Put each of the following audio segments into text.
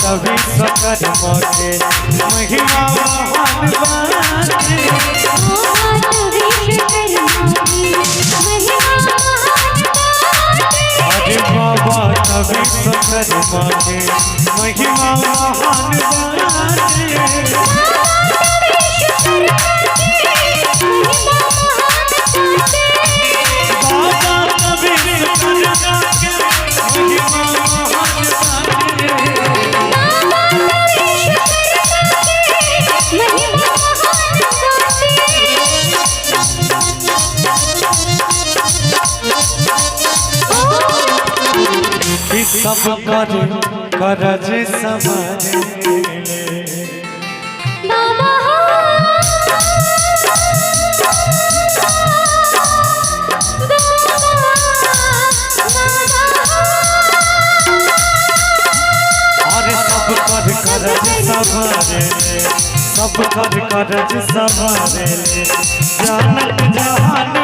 विश्वकर्मा के महिमा महान बाटे। अरे बाबा विश्वकर्मा के महिमा महान बाटे। सब करज संभाले अरे सब करज संभाले जानत जहान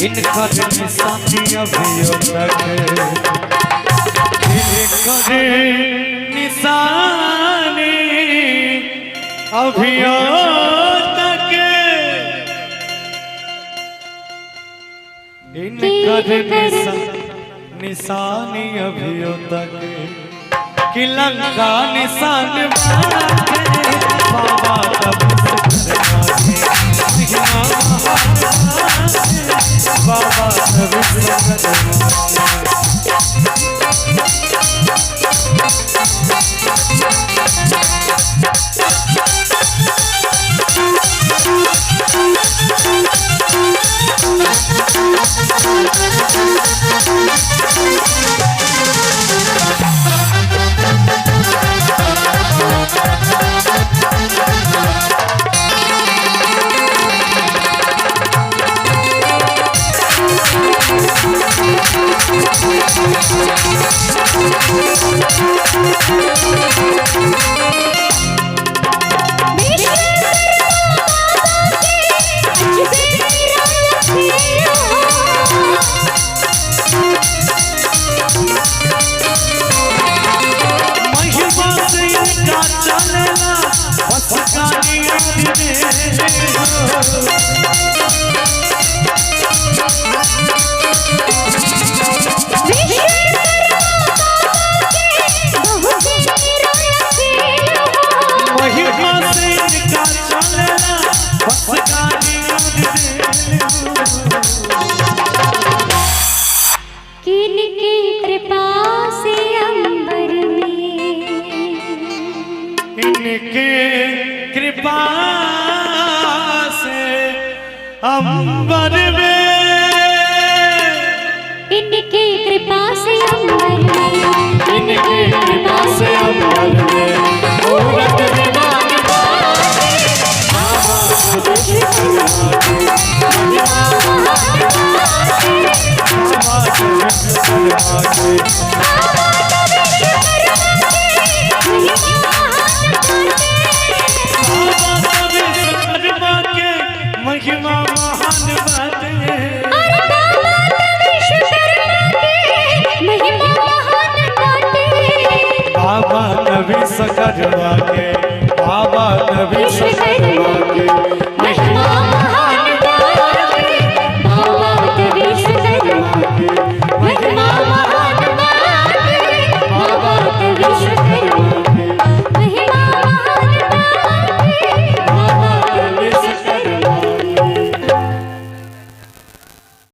इनका निशानी अभियो तक इनका निशानी अभियो तक इनका निशानी अभियो तक कि लंका निशान बाबा तब बाबा अंबर में, इनकी कृपा से अंबर में, इनकी कृपा से अंबर में मूरत विमान बाजे। बाबा दर्श करवा के, महिमा महान गाते। बाबा दर्श करवा के, बाबा दर्श करवा के महिमा महान गाते। बाबा दर्श करवा के, महिमा महान गाते। बाबा दर्श करवा के महिमा महान गाते। बाबा नबी सकरवा के, बाबा नबी